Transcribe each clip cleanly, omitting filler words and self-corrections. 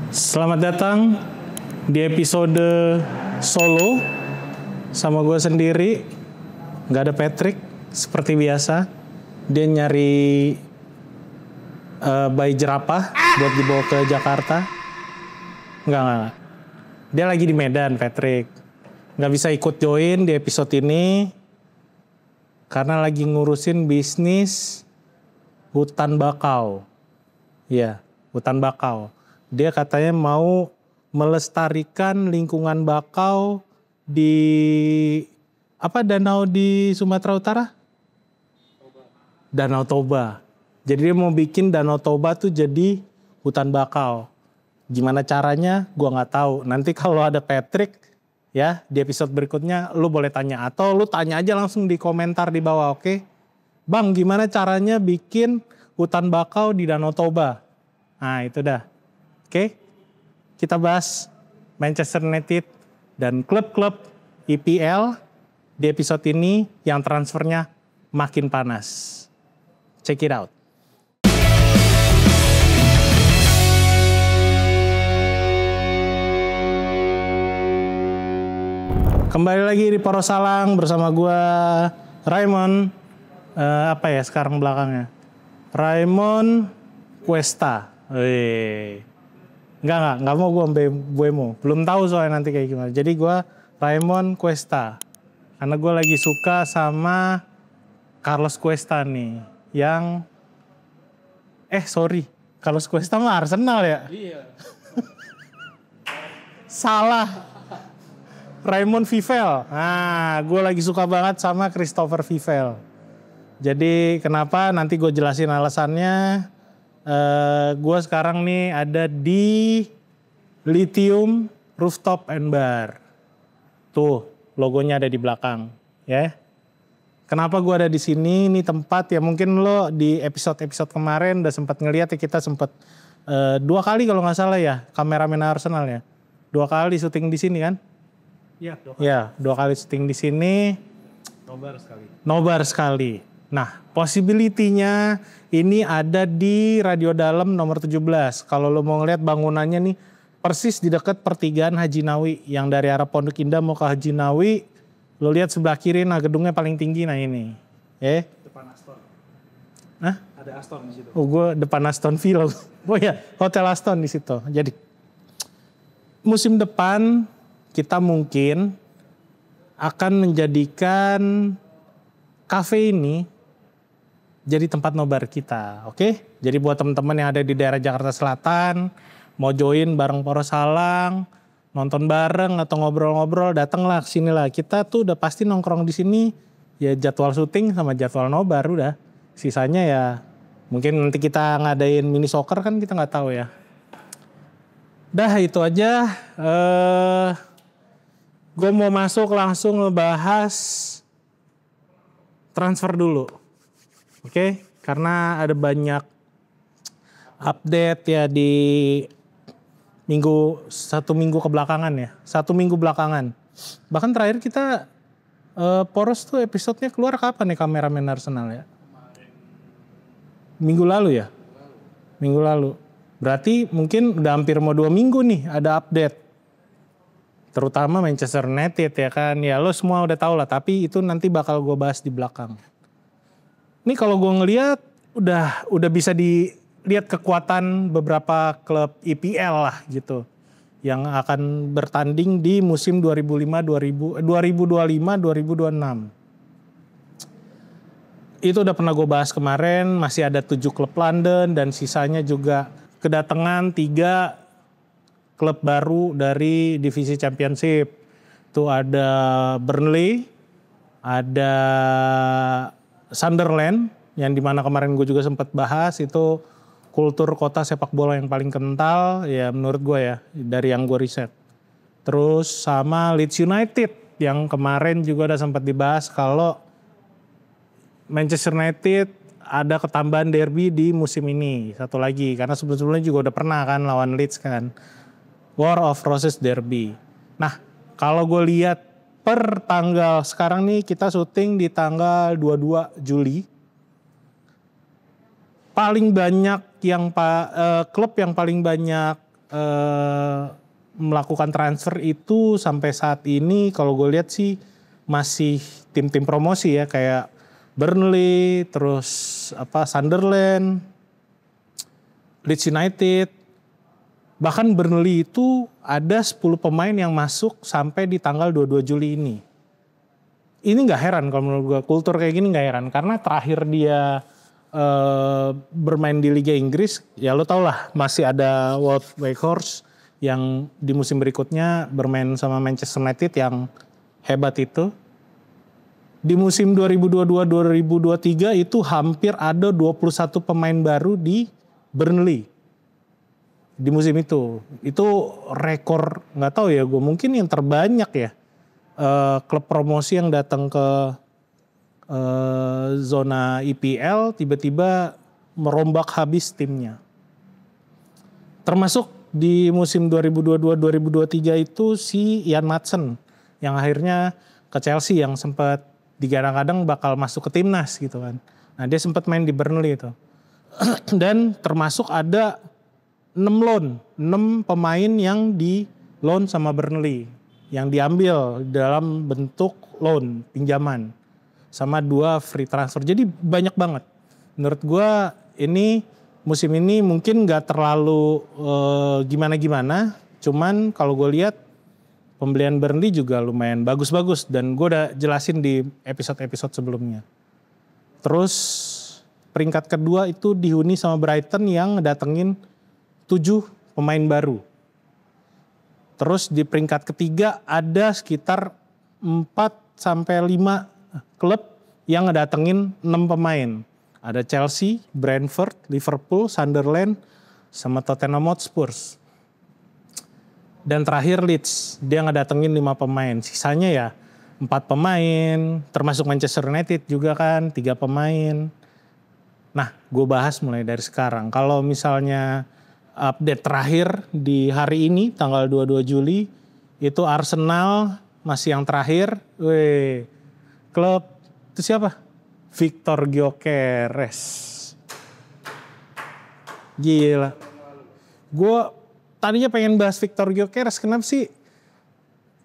Selamat datang di episode solo sama gue sendiri. Gak ada Patrick seperti biasa. Dia nyari bayi jerapah buat dibawa ke Jakarta. Enggak. Dia lagi di Medan, Patrick. Gak bisa ikut join di episode ini karena lagi ngurusin bisnis hutan bakau. Iya, hutan bakau. Dia katanya mau melestarikan lingkungan bakau di danau di Sumatera Utara? Danau Toba. Jadi dia mau bikin Danau Toba tuh jadi hutan bakau. Gimana caranya? Gua nggak tahu. Nanti kalau ada Patrick ya di episode berikutnya lu boleh tanya atau lu tanya aja langsung di komentar di bawah, oke? Bang, gimana caranya bikin hutan bakau di Danau Toba? Nah, itu dah. Oke, kita bahas Manchester United dan klub-klub EPL di episode ini yang transfernya makin panas. Check it out. Kembali lagi di Poros Salang bersama gue Raymond. Apa ya sekarang belakangnya? Raymond Cuesta. Enggak mau gue Buemo. Belum tahu soalnya nanti kayak gimana. Jadi gue Raymond Cuesta. Karena gue lagi suka sama Carlos Cuesta nih. Yang Carlos Cuesta mah Arsenal ya? Iya. Salah. Raymond Vivel. Nah, gue lagi suka banget sama Christopher Vivel. Jadi kenapa? Nanti gue jelasin alasannya. Gue sekarang nih ada di Lithium Rooftop and Bar. Tuh, logonya ada di belakang, ya. Kenapa gue ada di sini? Ini tempat ya mungkin lo di episode kemarin udah sempat ngeliat ya, kita sempat 2 kali kalau nggak salah ya, kameramen Arsenal ya. 2 kali syuting di sini kan? Iya, 2 kali. Ya, 2 kali syuting di sini. Nobar sekali. Nah, possibility-nya ini ada di Radio Dalam nomor 17. Kalau lo mau ngeliat bangunannya nih, persis di dekat pertigaan Haji Nawi. Yang dari arah Pondok Indah mau ke Haji Nawi, lo lihat sebelah kiri, nah gedungnya paling tinggi, nah ini. Depan Aston. Hah? Ada Aston di situ. Oh, gue depan Aston Villa. Oh ya, Hotel Aston di situ. Jadi, musim depan kita mungkin akan menjadikan kafe ini jadi tempat nobar kita, oke? Jadi buat teman-teman yang ada di daerah Jakarta Selatan, mau join bareng Poros Salang, nonton bareng atau ngobrol-ngobrol, datanglah ke sini lah. Kita tuh udah pasti nongkrong di sini, ya jadwal syuting sama jadwal nobar udah. Sisanya ya mungkin nanti kita ngadain mini soccer kan kita nggak tahu ya. Dah itu aja. Gue mau masuk langsung ngebahas transfer dulu. Oke, karena ada banyak update ya di 1 minggu kebelakangan ya. 1 minggu belakangan. Bahkan terakhir kita Poros tuh episodenya keluar kapan nih kameramen Arsenal ya? Minggu lalu ya? Minggu lalu. Berarti mungkin udah hampir mau 2 minggu nih ada update. Terutama Manchester United ya kan. Ya lo semua udah tahu lah, tapi itu nanti bakal gue bahas di belakang. Ini kalau gue ngelihat udah bisa dilihat kekuatan beberapa klub EPL lah gitu. Yang akan bertanding di musim 2025-2026. Itu udah pernah gue bahas kemarin, masih ada 7 klub London dan sisanya juga kedatangan 3 klub baru dari divisi Championship. Itu ada Burnley, ada Sunderland, yang dimana kemarin gue juga sempat bahas, itu kultur kota sepak bola yang paling kental, ya menurut gue ya, dari yang gue riset. Terus sama Leeds United, yang kemarin juga udah sempat dibahas kalau Manchester United ada ketambahan derby di musim ini. Satu lagi, karena sebelumnya juga udah pernah kan lawan Leeds kan. War of Roses Derby. Nah, kalau gue lihat per tanggal sekarang nih kita syuting di tanggal 22 Juli. Paling banyak yang klub yang paling banyak melakukan transfer itu sampai saat ini kalau gue lihat sih masih tim-tim promosi ya, kayak Burnley, terus Sunderland, Leeds United. Bahkan Burnley itu ada 10 pemain yang masuk sampai di tanggal 22 Juli ini. Ini gak heran kalau menurut gue, kultur kayak gini gak heran. Karena terakhir dia bermain di Liga Inggris, ya lo tau lah masih ada Wout Weghorst yang di musim berikutnya bermain sama Manchester United yang hebat itu. Di musim 2022-2023 itu hampir ada 21 pemain baru di Burnley. Di musim itu rekor, nggak tahu ya gue, mungkin yang terbanyak ya klub promosi yang datang ke zona IPL tiba-tiba merombak habis timnya. Termasuk di musim 2022-2023 itu si Ian Maatsen yang akhirnya ke Chelsea, yang sempat digadang-gadang bakal masuk ke timnas gitu kan. Nah dia sempat main di Burnley itu. Dan termasuk ada 6 pemain yang di loan sama Burnley, yang diambil dalam bentuk loan, pinjaman, sama 2 free transfer. Jadi banyak banget. Menurut gue ini musim ini mungkin gak terlalu gimana-gimana, cuman kalau gue lihat pembelian Burnley juga lumayan bagus-bagus dan gue udah jelasin di episode-episode sebelumnya. Terus peringkat kedua itu dihuni sama Brighton yang datengin 7 pemain baru. Terus di peringkat ketiga ada sekitar 4-5 klub yang ngedatengin 6 pemain. Ada Chelsea, Brentford, Liverpool, Sunderland, sama Tottenham Hotspur. Dan terakhir Leeds, dia ngedatengin 5 pemain. Sisanya ya 4 pemain, termasuk Manchester United juga kan 3 pemain. Nah, gue bahas mulai dari sekarang. Kalau misalnya update terakhir di hari ini tanggal 22 Juli itu Arsenal masih yang terakhir. Klub itu siapa? Victor Gyökeres. Gila. Gue tadinya pengen bahas Victor Gyökeres, kenapa sih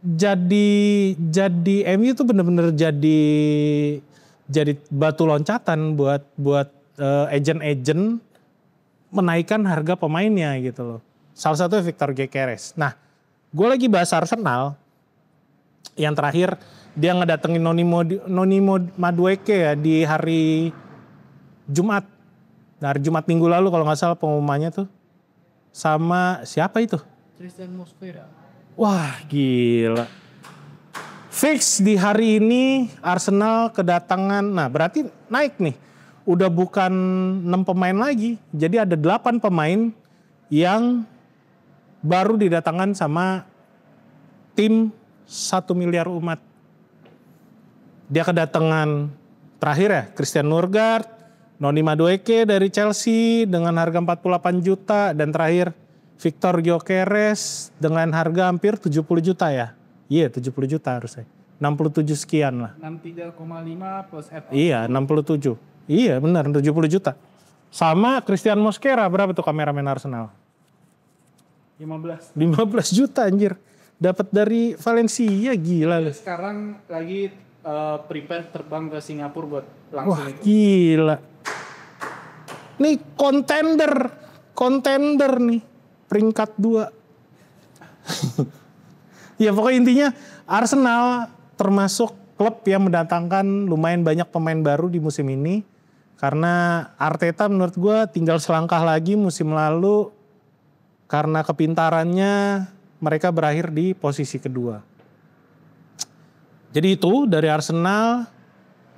jadi MU tuh bener-bener jadi batu loncatan buat agent-agent menaikkan harga pemainnya gitu loh. Salah satunya Victor Gyökeres. Nah, gue lagi bahas Arsenal. Yang terakhir dia ngedatengin Noni Madueke ya di hari Jumat. Dari Jumat minggu lalu kalau nggak salah pengumumannya tuh. Sama siapa itu? Christian Mosquera. Wah gila. Fix di hari ini Arsenal kedatangan, nah berarti naik nih. Udah bukan 6 pemain lagi. Jadi ada 8 pemain yang baru didatangkan sama tim 1 miliar umat. Dia kedatangan terakhir ya Christian Nørgaard, Noni Madueke dari Chelsea dengan harga 48 juta. Dan terakhir Victor Gyökeres dengan harga hampir 70 juta ya. Iya 70 juta harusnya. 67 sekian lah. 63,5 plus add. Iya 67. Iya benar 70 juta. Sama Christian Mosquera berapa tuh kameramen Arsenal? 15 juta anjir. Dapat dari Valencia, gila loh. Sekarang lagi prepare terbang ke Singapura buat langsung. Wah gila. Nih kontender nih. Peringkat 2. Ya pokoknya intinya Arsenal termasuk klub yang mendatangkan lumayan banyak pemain baru di musim ini. Karena Arteta menurut gue tinggal selangkah lagi. Musim lalu karena kepintarannya mereka berakhir di posisi kedua. Jadi itu dari Arsenal.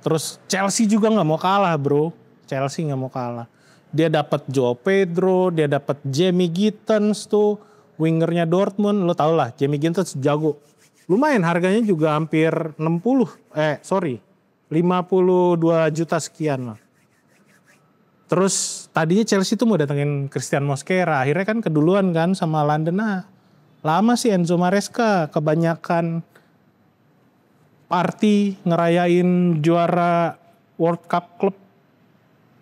Terus Chelsea juga gak mau kalah bro. Chelsea gak mau kalah. Dia dapat Joao Pedro, dia dapat Jamie Gittens tuh. Wingernya Dortmund, lo tau lah Jamie Gittens jago. Lumayan harganya juga hampir 52 juta sekian lah. Terus tadinya Chelsea tuh mau datengin Christian Mosquera. Akhirnya kan keduluan kan sama London. Nah, lama sih Enzo Maresca kebanyakan party ngerayain juara World Cup Club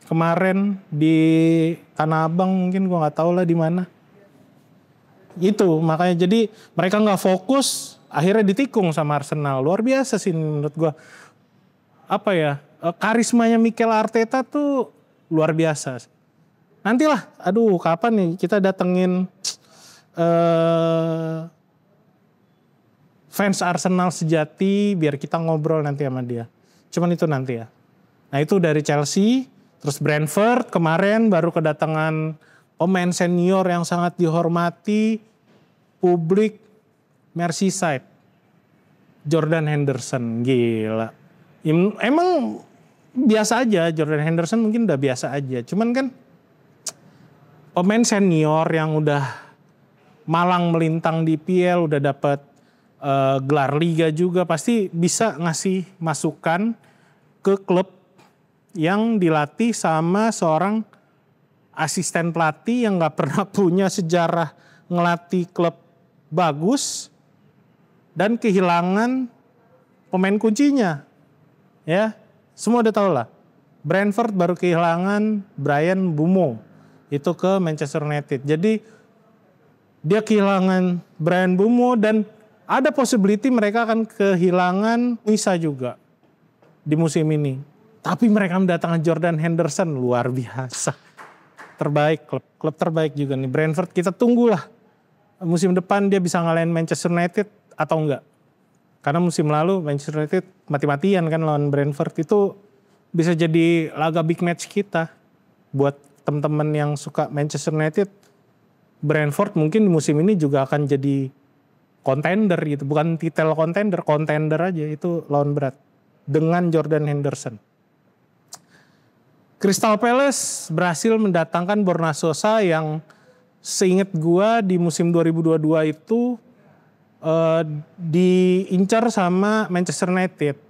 kemarin di Tanah Abang, mungkin gue nggak tahu lah di mana. Itu makanya jadi mereka nggak fokus, akhirnya ditikung sama Arsenal. Luar biasa sih menurut gue. Apa ya, karismanya Mikel Arteta tuh luar biasa. Nantilah, aduh kapan nih kita datengin fans Arsenal sejati biar kita ngobrol nanti sama dia. Cuman itu nanti ya. Nah itu dari Chelsea, terus Brentford kemarin baru kedatangan pemain senior yang sangat dihormati publik Merseyside. Jordan Henderson, gila. Emang biasa aja, Jordan Henderson mungkin udah biasa aja. Cuman kan pemain senior yang udah malang melintang di IPL, udah dapat gelar liga juga, pasti bisa ngasih masukan ke klub yang dilatih sama seorang asisten pelatih yang gak pernah punya sejarah ngelatih klub bagus dan kehilangan pemain kuncinya. Ya, semua udah tahu lah. Brentford baru kehilangan Bryan Mbeumo itu ke Manchester United. Jadi dia kehilangan Bryan Mbeumo dan ada possibility mereka akan kehilangan Wisa juga di musim ini. Tapi mereka mendatangkan Jordan Henderson, luar biasa. Terbaik, klub terbaik juga nih. Brentford kita tunggulah musim depan dia bisa ngalahin Manchester United atau enggak. Karena musim lalu Manchester United mati-matian kan lawan Brentford, itu bisa jadi laga big match kita. Buat teman-teman yang suka Manchester United, Brentford mungkin di musim ini juga akan jadi contender gitu. Bukan titel contender aja, itu lawan berat. Dengan Jordan Henderson. Crystal Palace berhasil mendatangkan Borna Sosa yang seingat gua di musim 2022 itu diincar sama Manchester United.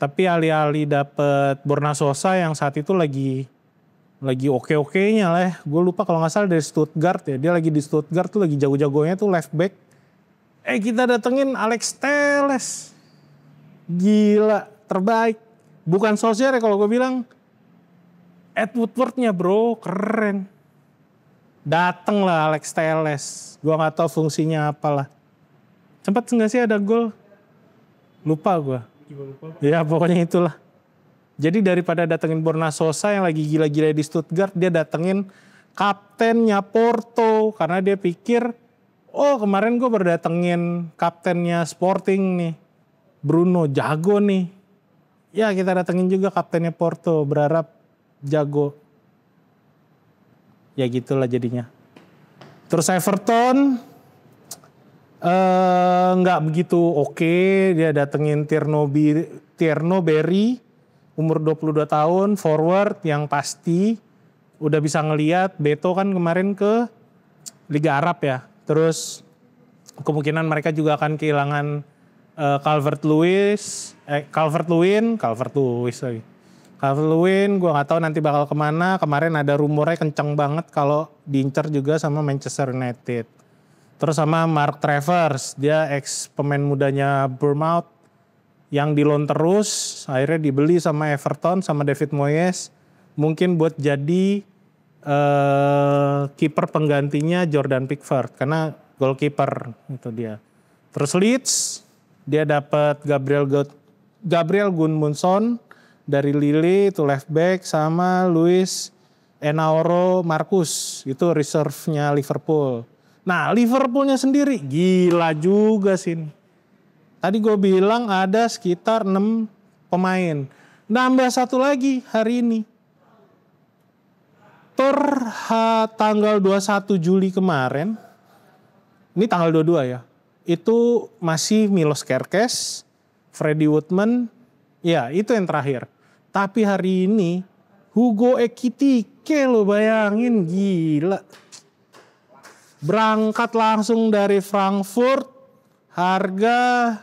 Tapi alih-alih dapet Borna Sosa yang saat itu lagi oke-okenya lah. Gue lupa kalau nggak salah dari Stuttgart ya. Dia lagi di Stuttgart tuh lagi jago-jagonya tuh left back. Kita datengin Alex Telles. Gila, terbaik. Bukan Solskjaer ya kalau gue bilang. Ed Woodward-nya bro, keren. Dateng lah Alex Telles. Gue nggak tahu fungsinya apalah. Sempat nggak sih ada gol? Lupa gue. Ya pokoknya itulah. Jadi daripada datengin Borna Sosa yang lagi gila-gila di Stuttgart, dia datengin kaptennya Porto. Karena dia pikir, kemarin gue baru datengin kaptennya Sporting nih. Bruno, jago nih. Ya kita datengin juga kaptennya Porto, berharap jago. Ya gitulah jadinya. Terus Everton nggak begitu oke. Dia datengin Tierno Berry, umur 22 tahun, forward yang pasti udah bisa ngelihat. Beto kan kemarin ke Liga Arab ya. Terus kemungkinan mereka juga akan kehilangan Calvert-Lewin gue nggak tahu nanti bakal kemana. Kemarin ada rumornya kenceng banget kalau diincar juga sama Manchester United. Terus sama Mark Travers, dia ex pemain mudanya Bournemouth yang di loan terus, akhirnya dibeli sama Everton sama David Moyes, mungkin buat jadi kiper penggantinya Jordan Pickford karena goalkeeper itu dia. Terus Leeds dia dapat Gabriel Gudmundsson dari Lille itu left back, sama Luis Enaoro Marcus itu reserve-nya Liverpool. Nah Liverpoolnya sendiri gila juga sih. Tadi gue bilang ada sekitar 6 pemain. Nambah satu lagi hari ini. Tanggal 21 Juli kemarin. Ini tanggal 22 ya. Itu masih Milos Kerkez, Freddie Woodman. Ya itu yang terakhir. Tapi hari ini Hugo Ekitike lo bayangin, gila. Berangkat langsung dari Frankfurt, harga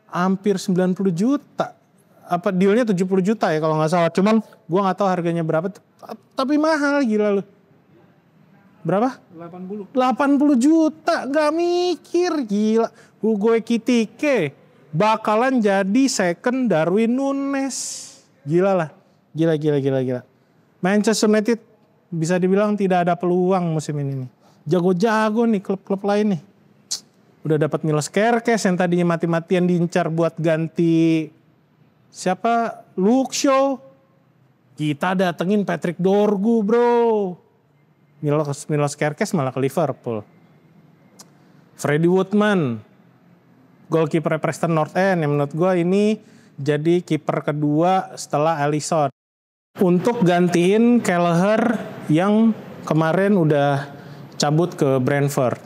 hampir 90 juta. Apa dealnya 70 juta ya kalau nggak salah. Cuman gue nggak tahu harganya berapa. Tapi mahal gila lu. Berapa? 80 juta, nggak mikir, gila. Hugo Ekitike bakalan jadi second Darwin Nunes. Gila lah. Gila. Manchester United bisa dibilang tidak ada peluang musim ini nih. jago-jago nih klub-klub lain nih. Udah dapat Milos Kerkez yang tadinya mati-matian diincar buat ganti siapa? Luke Shaw. Kita datengin Patrick Dorgu bro. Milos Kerkez malah ke Liverpool. Freddie Woodman, goalkeeper Preston North End yang menurut gue ini jadi kiper kedua setelah Alisson. Untuk gantiin Kelleher yang kemarin udah cabut ke Brentford.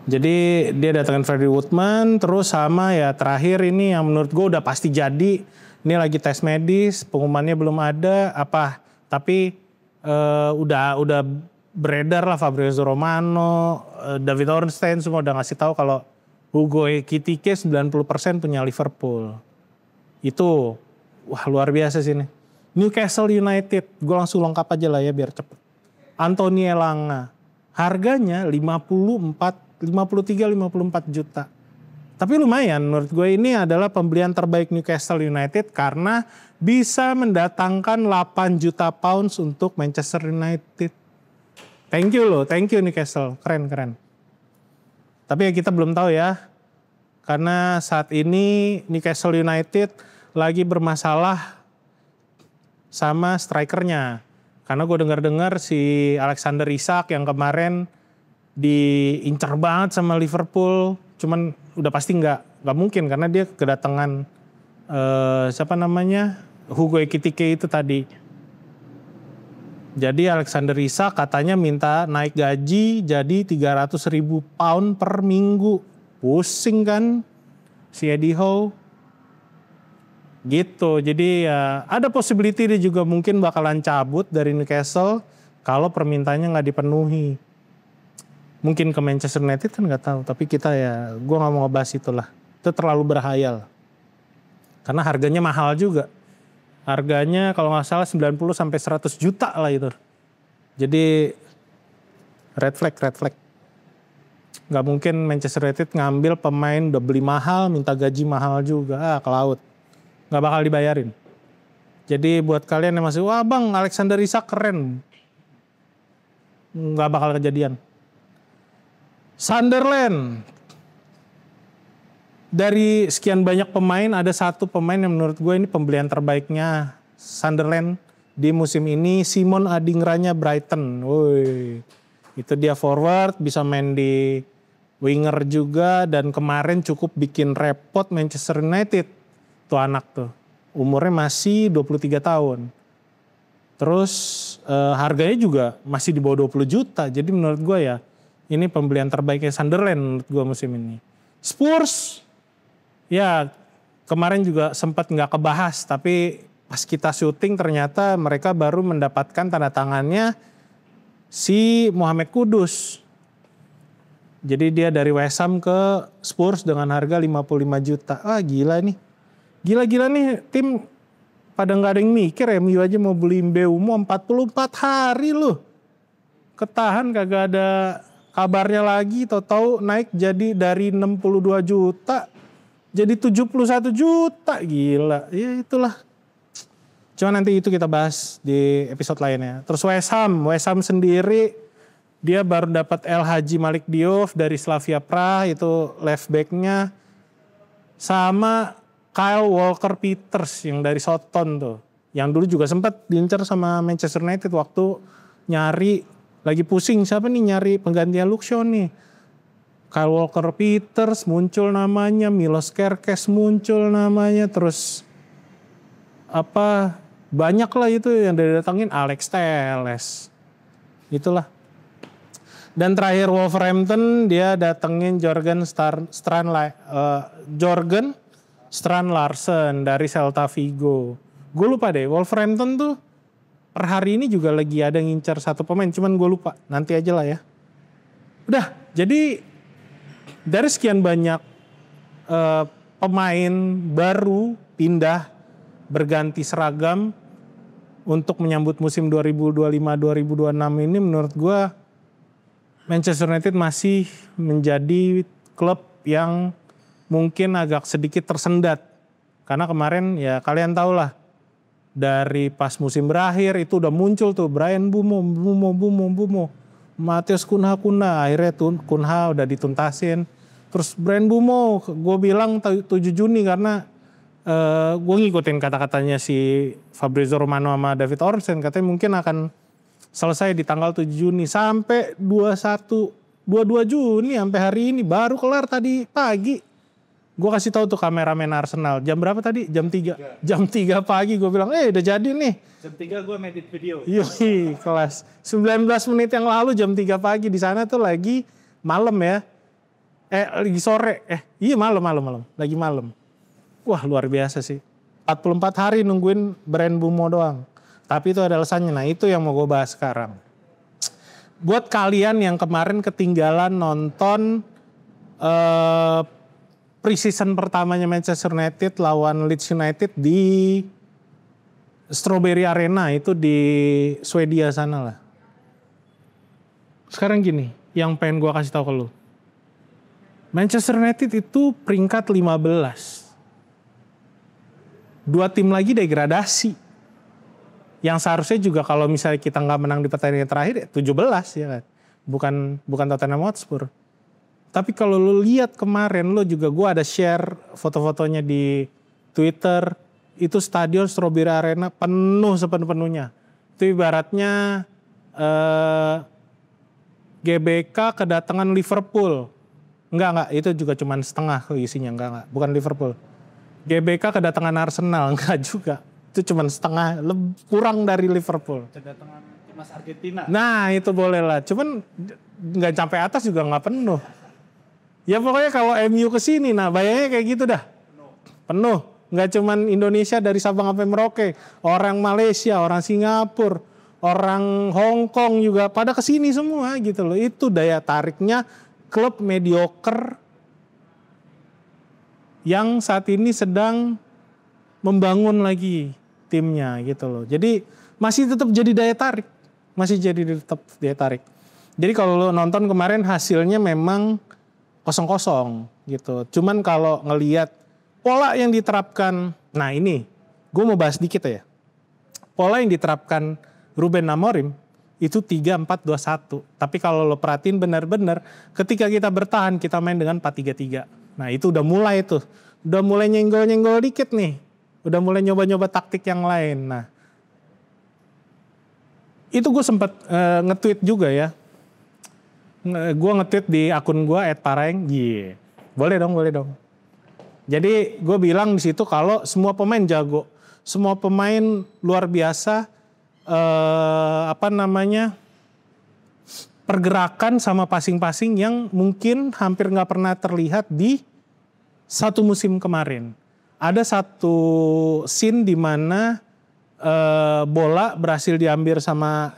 Jadi dia datangin Freddie Woodman, terus sama ya terakhir ini yang menurut gue udah pasti jadi. Ini lagi tes medis, pengumumannya belum ada tapi udah beredar lah Fabrizio Romano, David Ornstein semua udah ngasih tahu kalau Hugo Ekitike 90% punya Liverpool. Itu wah luar biasa sih ini. Newcastle United, gue langsung lengkap aja lah ya biar cepet. Anthony Elanga, harganya 53-54 juta. Tapi lumayan menurut gue ini adalah pembelian terbaik Newcastle United karena bisa mendatangkan 8 juta pounds untuk Manchester United. Thank you Newcastle, keren. Tapi ya kita belum tahu ya, karena saat ini Newcastle United lagi bermasalah sama strikernya. Karena gue dengar si Alexander Isak yang kemarin diincar banget sama Liverpool, cuman udah pasti nggak mungkin karena dia kedatangan Hugo Ekitike itu tadi. Jadi Alexander Isak katanya minta naik gaji jadi 300.000 pound per minggu. Pusing kan si Eddie Howe. Gitu, jadi ya ada possibility dia juga mungkin bakalan cabut dari Newcastle kalau permintaannya nggak dipenuhi. Mungkin ke Manchester United kan nggak tahu, tapi kita ya, gue nggak mau ngebahas itulah. Itu terlalu berhayal. Karena harganya mahal juga. Harganya kalau nggak salah 90-100 juta lah itu. Jadi red flag. Nggak mungkin Manchester United ngambil pemain udah beli mahal, minta gaji mahal juga, ke laut. Nggak bakal dibayarin. Jadi buat kalian yang masih, wah bang Alexander Isak keren. Nggak bakal kejadian. Sunderland. Dari sekian banyak pemain, ada satu pemain yang menurut gue ini pembelian terbaiknya Sunderland di musim ini, Simon Adingranya Brighton. Woi, itu dia forward, bisa main di winger juga, dan kemarin cukup bikin repot Manchester United. Tuh anak tuh, umurnya masih 23 tahun. Terus harganya juga masih di bawah 20 juta, jadi menurut gue ya, ini pembelian terbaiknya Sunderland menurut gue musim ini. Spurs, ya kemarin juga sempat nggak kebahas, tapi pas kita syuting ternyata mereka baru mendapatkan tanda tangannya si Mohamed Kudus. Jadi dia dari West Ham ke Spurs dengan harga 55 juta. Wah gila nih. Gila-gila nih tim pada nggak ada yang mikir ya. MU aja mau beli Mbeumo 44 hari loh. Ketahan kagak ada kabarnya lagi. Tahu-tahu naik jadi dari 62 juta jadi 71 juta. Gila. Ya itulah. Cuma nanti itu kita bahas di episode lainnya. Terus West Ham sendiri dia baru dapat El Hadji Malik Diouf dari Slavia Praha, itu left back-nya, sama Kyle Walker-Peters yang dari Southampton tuh. Yang dulu juga sempat diincar sama Manchester United waktu nyari, lagi pusing siapa nih nyari penggantian Luke Shaw nih. Kyle Walker-Peters muncul namanya, Milos Kerkez muncul namanya, terus banyak lah itu yang didatangin, Alex Telles. Itulah. Dan terakhir Wolverhampton dia datengin Jorgen Strand Larsen dari Celta Vigo. Gue lupa deh, Wolverhampton tuh per hari ini juga lagi ada ngincar satu pemain, cuman gue lupa. Nanti aja lah ya. Udah, jadi dari sekian banyak pemain baru pindah berganti seragam untuk menyambut musim 2025-2026 ini, menurut gue Manchester United masih menjadi klub yang mungkin agak sedikit tersendat. Karena kemarin ya kalian tahu lah, dari pas musim berakhir itu udah muncul tuh Brian Bumo. Matheus Cunha akhirnya Cunha udah dituntasin. Terus Bryan Mbeumo gue bilang 7 Juni karena gue ngikutin kata-katanya si Fabrizio Romano sama David Ornstein, katanya mungkin akan selesai di tanggal 7 Juni sampai 22 Juni sampai hari ini baru kelar tadi pagi. Gue kasih tahu tuh kameramen Arsenal. Jam berapa tadi? Jam 3. Jam 3 pagi gue bilang, udah jadi nih. Jam 3 gue ngedit video. Yoi, kelas. 19 menit yang lalu jam 3 pagi di sana tuh lagi malam ya. Lagi sore. Iya malam. Lagi malam. Wah luar biasa sih. 44 hari nungguin Bryan Mbeumo doang. Tapi itu ada alasannya. Nah itu yang mau gue bahas sekarang. Buat kalian yang kemarin ketinggalan nonton pre-season pertamanya Manchester United lawan Leeds United di Strawberry Arena itu di Swedia sana lah. Sekarang gini, yang pengen gue kasih tahu ke lu. Manchester United itu peringkat 15. 2 tim lagi degradasi. Yang seharusnya juga kalau misalnya kita nggak menang di pertandingan terakhir 17 ya kan. Bukan Tottenham Hotspur. Tapi kalau lu lihat kemarin, lu juga gue ada share foto-fotonya di Twitter. Itu stadion Strawberry Arena penuh sepenuh-penuhnya. Itu ibaratnya GBK kedatangan Liverpool. Enggak, itu juga cuma setengah isinya, enggak. Bukan Liverpool. GBK kedatangan Arsenal, enggak juga. Itu cuma setengah, kurang dari Liverpool. Kedatangan timnas Argentina. Nah itu boleh lah, cuman nggak sampai atas juga nggak penuh. Ya pokoknya kalau MU kesini, nah bayangnya kayak gitu dah. Penuh. Nggak cuman Indonesia dari Sabang sampai Merauke. Orang Malaysia, orang Singapura, orang Hong Kong juga pada kesini semua gitu loh. Itu daya tariknya klub mediocre yang saat ini sedang membangun lagi timnya gitu loh. Jadi masih tetap jadi daya tarik. Tetap daya tarik. Jadi kalau lo nonton kemarin hasilnya memang 0-0 gitu. Cuman kalau ngelihat pola yang diterapkan, nah ini gue mau bahas dikit ya. Pola yang diterapkan Ruben Amorim itu 3-4-2-1. Tapi kalau lo perhatiin benar-benar ketika kita bertahan kita main dengan 4-3-3. Nah itu udah mulai tuh. Udah mulai nyenggol-nyenggol dikit nih. Udah mulai nyoba-nyoba taktik yang lain. Nah itu gue sempat nge-tweet juga ya. Gue nge-tweet di akun gue @paraeng. Boleh dong. Jadi gue bilang di situ kalau semua pemain jago, semua pemain luar biasa, pergerakan sama passing-passing yang mungkin hampir nggak pernah terlihat di satu musim kemarin. Ada satu scene di mana bola berhasil diambil sama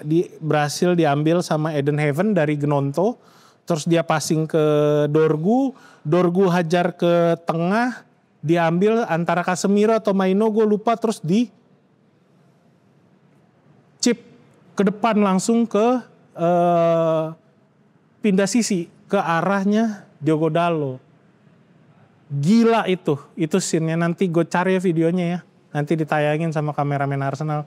Eden Heaven dari Gnonto, terus dia passing ke Dorgu hajar ke tengah, diambil antara Casemiro atau Maino gue lupa, terus di chip ke depan langsung ke pindah sisi ke arahnya Diogo Dalot. Gila itu scene-nya, nanti gue cari videonya ya. Nanti ditayangin sama kameramen Arsenal.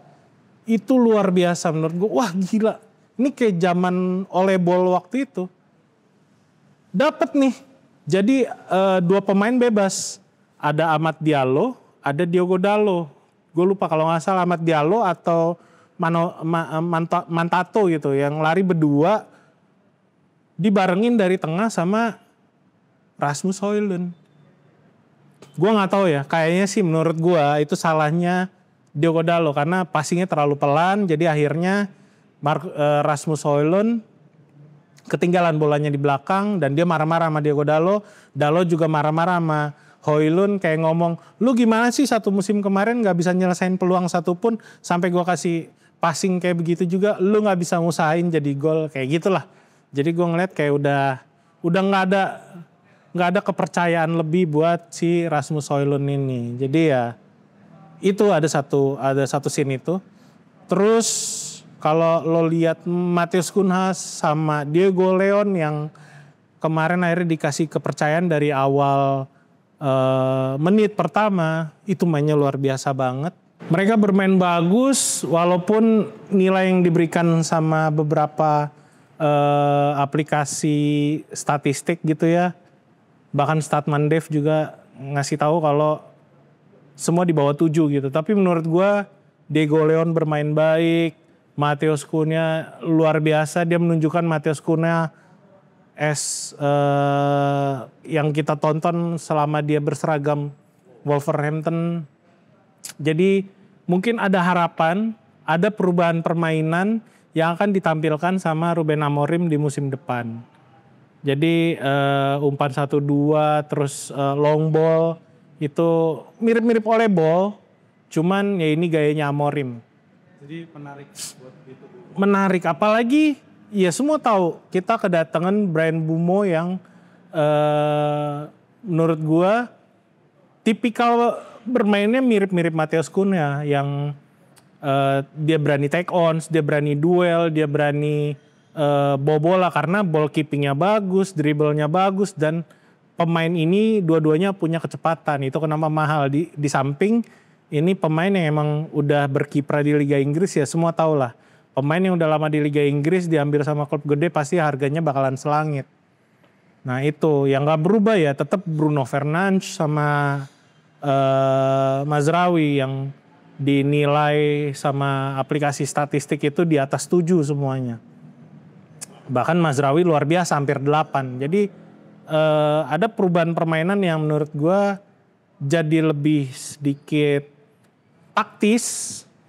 Itu luar biasa menurut gue. Wah gila. Ini kayak zaman oleh ball waktu itu. Dapat nih. Jadi 2 pemain bebas. Ada Amad Diallo, ada Diogo Dalot. Gue lupa kalau nggak salah Amad Diallo atau Mantato gitu. Yang lari berdua. Dibarengin dari tengah sama Rasmus Højlund. Gue nggak tahu ya, kayaknya sih menurut gue itu salahnya Diogo Dalot karena passingnya terlalu pelan, jadi akhirnya Rasmus Højlund ketinggalan bolanya di belakang dan dia marah-marah sama Diogo Dalot. Dalot juga marah-marah sama Højlund kayak ngomong, lu gimana sih satu musim kemarin nggak bisa nyelesain peluang satupun sampai gue kasih passing kayak begitu juga, lu nggak bisa ngusahain jadi gol kayak gitulah. Jadi gue ngeliat kayak udah nggak ada kepercayaan lebih buat si Rasmus Højlund ini. Jadi ya itu ada satu scene itu. Terus kalau lo lihat Matheus Cunha sama Diego Leon yang kemarin akhirnya dikasih kepercayaan dari awal menit pertama, itu mainnya luar biasa banget. Mereka bermain bagus walaupun nilai yang diberikan sama beberapa aplikasi statistik gitu ya. Bahkan Statman Dev juga ngasih tahu kalau semua di bawah 7 gitu. Tapi menurut gue Diego Leon bermain baik, Mateus Cunha luar biasa. Dia menunjukkan Mateus Cunha yang kita tonton selama dia berseragam Wolverhampton. Jadi mungkin ada harapan, ada perubahan permainan yang akan ditampilkan sama Ruben Amorim di musim depan. Jadi umpan 1-2 terus long ball itu mirip-mirip oleh ball, cuman ya ini gayanya Amorim. Jadi menarik buat gitu. Menarik, apalagi ya semua tahu kita kedatangan Bryan Mbeumo yang menurut gua tipikal bermainnya mirip-mirip Mateus Cunha yang dia berani take ons, dia berani duel, dia berani bawa bola karena ball keepingnya bagus, dribblenya bagus, dan pemain ini dua-duanya punya kecepatan. Itu kenapa mahal. Di samping ini pemain yang emang udah berkiprah di Liga Inggris ya, semua tahu lah. Pemain yang udah lama di Liga Inggris diambil sama klub gede pasti harganya bakalan selangit. Nah itu yang gak berubah ya, tetap Bruno Fernandes sama Mazraoui yang dinilai sama aplikasi statistik itu di atas 7 semuanya. Bahkan Mazraoui luar biasa hampir 8. Jadi ada perubahan permainan yang menurut gue jadi lebih sedikit taktis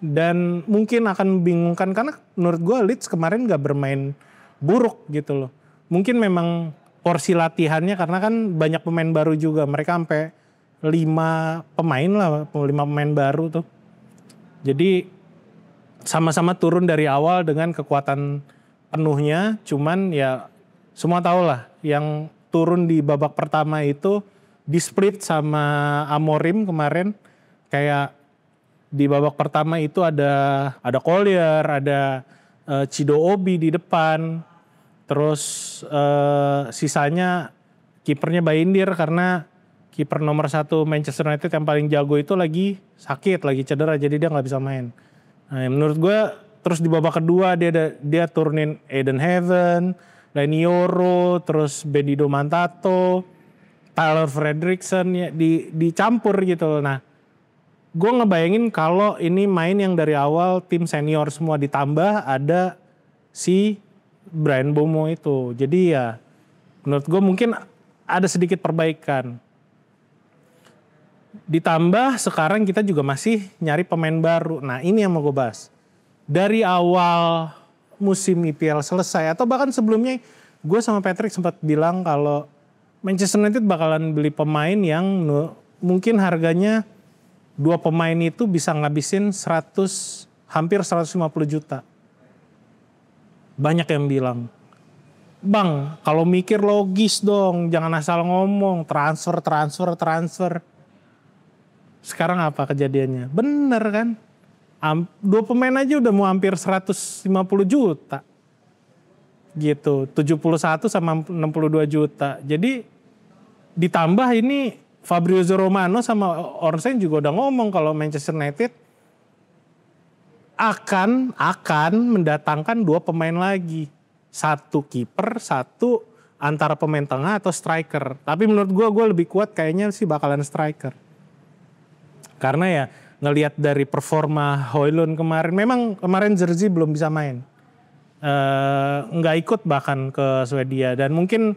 dan mungkin akan membingungkan karena menurut gue Leeds kemarin gak bermain buruk gitu loh. Mungkin memang porsi latihannya karena kan banyak pemain baru juga. Mereka sampai 5 pemain lah, 5 pemain baru tuh. Jadi sama-sama turun dari awal dengan kekuatan penuhnya, cuman ya semua tahu lah yang turun di babak pertama itu di split sama Amorim kemarin. Kayak di babak pertama itu ada Collier, ada Chido Obi di depan, terus sisanya kipernya Bayindir karena kiper nomor 1 Manchester United yang paling jago itu lagi sakit, lagi cedera, jadi dia nggak bisa main. Nah, menurut gue terus di babak kedua dia turunin Eden Heaven, Lenioro, terus Bendido Mantato, Tyler Fredrickson ya dicampur gitu. Nah, gue ngebayangin kalau ini main yang dari awal tim senior semua ditambah ada si Bryan Mbeumo itu. Jadi ya menurut gue mungkin ada sedikit perbaikan. Ditambah sekarang kita juga masih nyari pemain baru. Nah ini yang mau gue bahas. Dari awal musim IPL selesai atau bahkan sebelumnya gue sama Patrick sempat bilang kalau Manchester United bakalan beli pemain yang mungkin harganya 2 pemain itu bisa ngabisin hampir 150 juta. Banyak yang bilang, Bang kalau mikir logis dong, jangan asal ngomong transfer. Sekarang apa kejadiannya? Bener kan? 2 pemain aja udah mau hampir 150 juta. Gitu, 71 sama 62 juta. Jadi ditambah ini Fabrizio Romano sama Ornstein juga udah ngomong kalau Manchester United akan mendatangkan 2 pemain lagi. 1 kiper, 1 antara pemain tengah atau striker. Tapi menurut gue lebih kuat kayaknya sih bakalan striker. Karena ya ngelihat dari performa Højlund kemarin, memang kemarin Jersey belum bisa main. Nggak ikut bahkan ke Swedia. Dan mungkin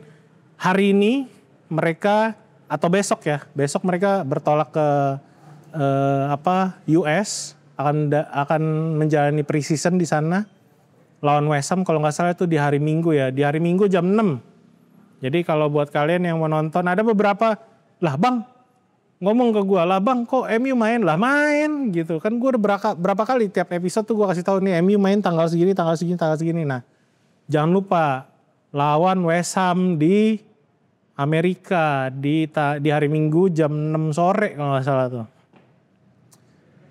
hari ini mereka atau besok mereka bertolak ke US akan menjalani pre-season di sana lawan West Ham kalau nggak salah itu di hari Minggu ya, di hari Minggu jam 6. Jadi kalau buat kalian yang mau nonton ada beberapa lah Bang ngomong ke gue lah Bang kok MU main lah main gitu kan, gue udah berapa kali tiap episode tuh gue kasih tahu nih MU main tanggal segini. Nah jangan lupa lawan West Ham di Amerika di hari Minggu jam 6 sore kalau nggak salah tuh.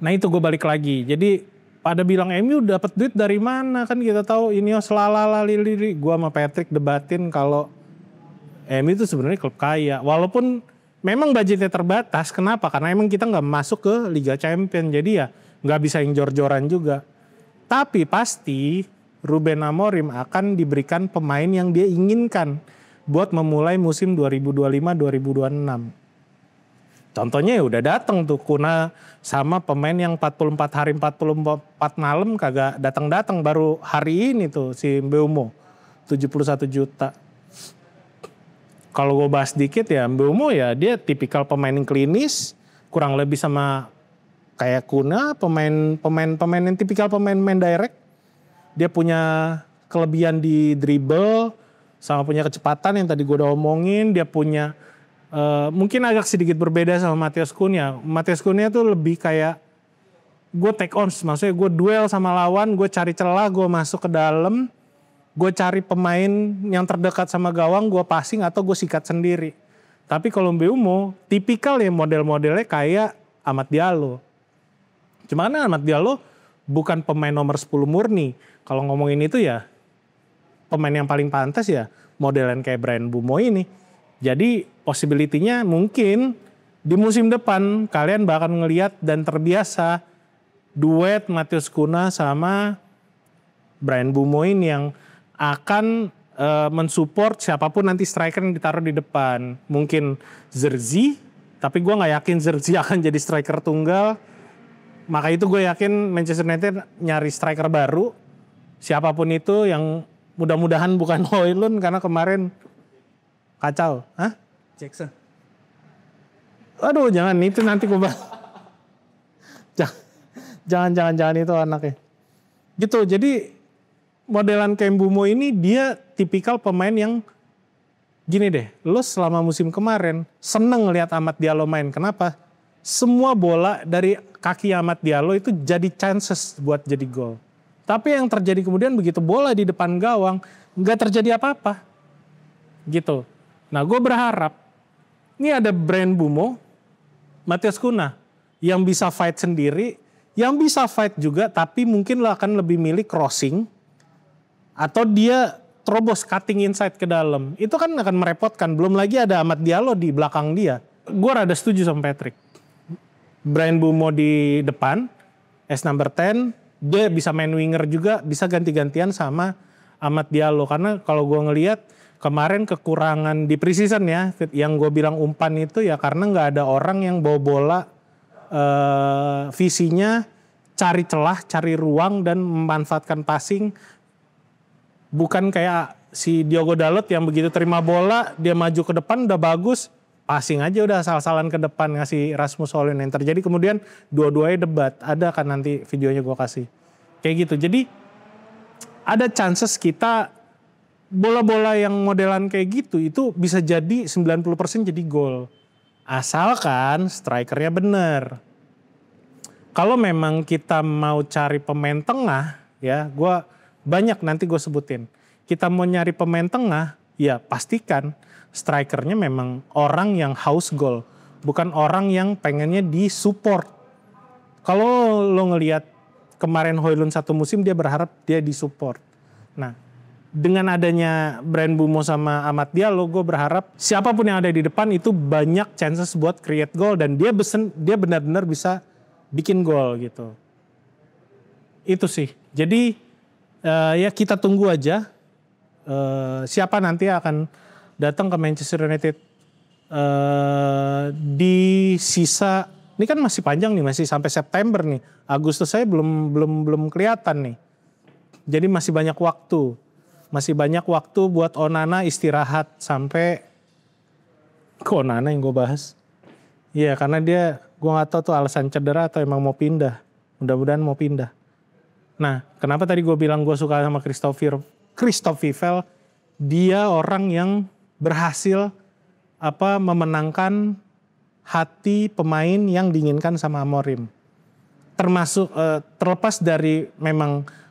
Nah itu gue balik lagi. Jadi pada bilang MU dapat duit dari mana kan kita tahu ini selalalali. Gue sama Patrick debatin kalau MU itu sebenarnya klub kaya. Walaupun memang budgetnya terbatas. Kenapa? Karena emang kita nggak masuk ke Liga Champions. Jadi ya nggak bisa yang jor-joran juga. Tapi pasti Ruben Amorim akan diberikan pemain yang dia inginkan buat memulai musim 2025-2026. Contohnya ya udah datang tuh Kuna sama pemain yang 44 hari 44 malam kagak datang-datang, baru hari ini tuh si Mbeumo 71 juta. Kalau gue bahas dikit ya, Mbeumo ya dia tipikal pemain yang klinis, kurang lebih sama kayak Kuna, pemain yang tipikal pemain direct. Dia punya kelebihan di dribble sama punya kecepatan yang tadi gue udah omongin. Dia punya mungkin agak sedikit berbeda sama Matheus Cunha. Matheus Cunha tuh lebih kayak gue take on, maksudnya gue duel sama lawan, gue cari celah, gue masuk ke dalam, gue cari pemain yang terdekat sama gawang, gue passing atau gue sikat sendiri. Tapi kalau Mbeumo tipikal ya model-modelnya kayak Amad Diallo. Cuman Amad Diallo bukan pemain nomor 10 murni. Kalau ngomongin itu ya pemain yang paling pantas ya modelan kayak Bryan Mbeumo ini. Jadi possibility-nya mungkin di musim depan kalian bakal ngelihat dan terbiasa duet Matheus Cunha sama Bryan Mbeumo ini yang akan mensupport siapapun nanti striker yang ditaruh di depan. Mungkin Zerzi, tapi gue gak yakin Zerzi akan jadi striker tunggal. Maka itu gue yakin Manchester United nyari striker baru. Siapapun itu yang mudah-mudahan bukan Højlund karena kemarin kacau. Hah? Jackson. Aduh jangan, itu nanti gue bahas. Jangan itu anaknya. Gitu, jadi modelan kayak Mbeumo ini dia tipikal pemain yang gini deh. Lo selama musim kemarin seneng ngelihat Amad Diallo main. Kenapa? Semua bola dari kaki Amad Diallo itu jadi chances buat jadi gol. Tapi yang terjadi kemudian begitu bola di depan gawang nggak terjadi apa-apa. Gitu. Nah gue berharap ini ada Bryan Mbeumo, Matheus Cunha yang bisa fight sendiri, yang bisa fight juga tapi mungkin lo akan lebih milih crossing atau dia terobos cutting inside ke dalam. Itu kan akan merepotkan. Belum lagi ada Amad Diallo di belakang dia. Gue rada setuju sama Patrick. Bryan Mbeumo di depan, as number 10, dia bisa main winger juga, bisa ganti-gantian sama Amad Diallo. Karena kalau gue ngelihat kemarin kekurangan di preseason ya, yang gue bilang umpan itu ya karena nggak ada orang yang bawa bola visinya cari celah, cari ruang dan memanfaatkan passing. Bukan kayak si Diogo Dalot yang begitu terima bola, dia maju ke depan udah bagus, passing aja udah asal-asalan ke depan ngasih Rasmus Højlund. Yang terjadi kemudian dua-duanya debat, ada kan nanti videonya gue kasih. Kayak gitu, jadi ada chances kita bola-bola yang modelan kayak gitu itu bisa jadi 90% jadi gol. Asalkan strikernya bener. Kalau memang kita mau cari pemain tengah ya, banyak nanti gue sebutin. Kita mau nyari pemain tengah, ya pastikan strikernya memang orang yang haus gol. Bukan orang yang pengennya disupport. Kalau lo ngelihat kemarin Højlund satu musim dia berharap dia disupport. Nah, dengan adanya Bryan Mbeumo sama Amad Diallo, gue berharap siapapun yang ada di depan itu banyak chances buat create goal dan dia benar-benar bisa bikin gol gitu. Itu sih. Jadi ya kita tunggu aja siapa nanti akan datang ke Manchester United di sisa. Ini kan masih panjang nih, masih sampai September nih. Agustus saya belum kelihatan nih. Jadi masih banyak waktu. Masih banyak waktu buat Onana istirahat sampai ke Onana yang gue bahas. Iya, karena gue gak tahu tuh alasan cedera atau emang mau pindah. Mudah-mudahan mau pindah. Nah, kenapa tadi gue bilang gue suka sama Christoph Wiefel? Dia orang yang berhasil memenangkan hati pemain yang diinginkan sama Amorim. Termasuk terlepas dari memang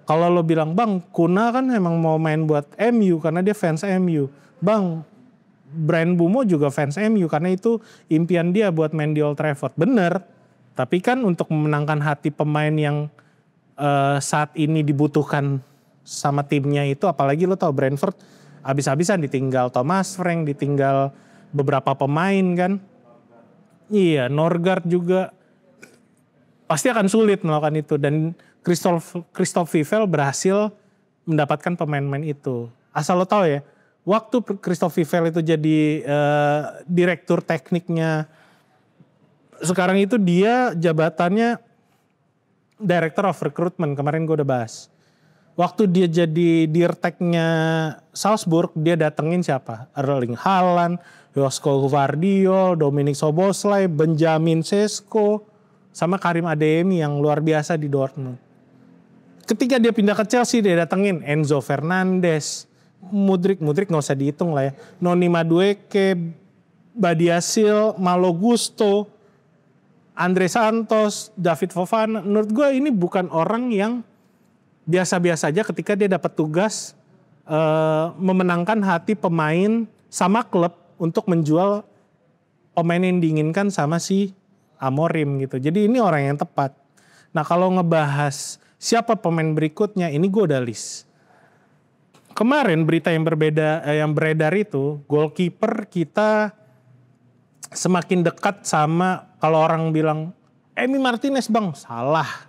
kalau lo bilang, Bang, Cunha kan emang mau main buat MU karena dia fans MU. Bang, Bryan Mbeumo juga fans MU karena itu impian dia buat main di Old Trafford. Bener, tapi kan untuk memenangkan hati pemain yang saat ini dibutuhkan sama timnya itu, apalagi lo tau Brentford habis-habisan ditinggal Thomas Frank, ditinggal beberapa pemain kan. Iya, Norgard juga. Pasti akan sulit melakukan itu dan Christoph Wiefel berhasil mendapatkan pemain-pemain itu. Asal lo tahu ya, waktu Christophe Vivel itu jadi direktur tekniknya, sekarang itu dia jabatannya Director of Recruitment, kemarin gue udah bahas. Waktu dia jadi dirteknya Salzburg, dia datengin siapa? Erling Haaland, Josko Gvardiol, Dominik Szoboszlai, Benjamin Sesko, sama Karim Adeyemi yang luar biasa di Dortmund. Ketika dia pindah ke Chelsea, dia datengin Enzo Fernandez, Mudryk gak usah dihitung lah ya. Noni Madueke, Badiashile, Malo Gusto, Andre Santos, David Fofana. Menurut gue ini bukan orang yang biasa-biasa aja ketika dia dapat tugas memenangkan hati pemain sama klub untuk menjual pemain yang diinginkan sama si Amorim gitu. Jadi ini orang yang tepat. Nah kalau ngebahas siapa pemain berikutnya, ini gue udah list. Kemarin berita yang beredar itu, goalkeeper kita semakin dekat sama, kalau orang bilang Emi Martinez bang, salah,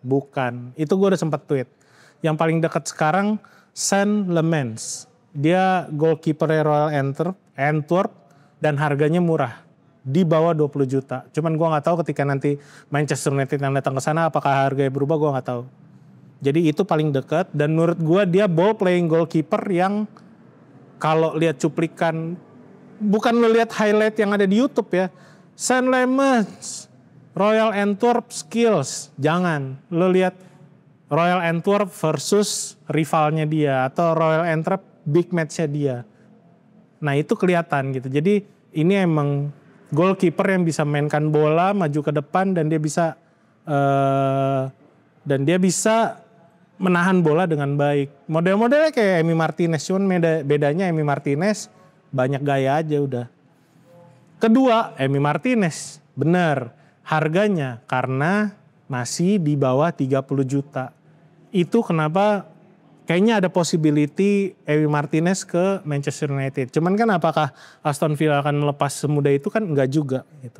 bukan. Itu gue udah sempat tweet. Yang paling dekat sekarang Saint Lemens. Dia goalkeeper Royal Antwerp dan harganya murah, di bawah 20 juta. Cuman gue nggak tahu ketika nanti Manchester United yang datang ke sana apakah harganya berubah, gue nggak tahu. Jadi itu paling dekat dan menurut gue dia ball playing goalkeeper yang kalau lihat cuplikan, bukan lo lihat highlight yang ada di YouTube ya. Saint Lemens, Royal Antwerp skills. Jangan. Lo lihat Royal Antwerp versus rivalnya dia. Atau Royal Antwerp big match-nya dia. Nah itu kelihatan gitu. Jadi ini emang goalkeeper yang bisa mainkan bola, maju ke depan. Dan dia bisa menahan bola dengan baik. Model-modelnya kayak Emi Martinez. Cuman bedanya Emi Martinez banyak gaya aja udah. Kedua, Emi Martinez. Bener, harganya karena masih di bawah 30 juta. Itu kenapa kayaknya ada possibility Emi Martinez ke Manchester United. Cuman kan apakah Aston Villa akan melepas semudah itu kan enggak juga gitu.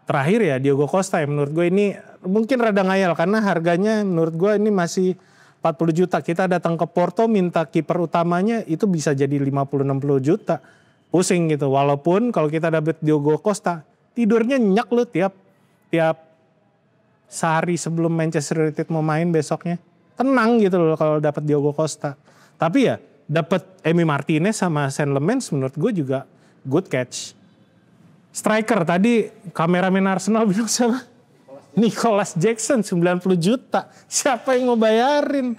Terakhir ya Diogo Costa ya, menurut gue ini mungkin rada ngayal karena harganya menurut gue ini masih 40 juta. Kita datang ke Porto minta kiper utamanya itu bisa jadi 50-60 juta. Pusing gitu. Walaupun kalau kita dapat Diogo Costa, tidurnya nyenyak lu tiap sehari sebelum Manchester United mau main besoknya. Tenang gitu loh kalau dapat Diogo Costa. Tapi ya dapat Emi Martinez sama Saint Lemens menurut gue juga good catch. Striker tadi kameramen Arsenal bilang siapa? Nicholas Jackson 90 juta. Siapa yang mau bayarin?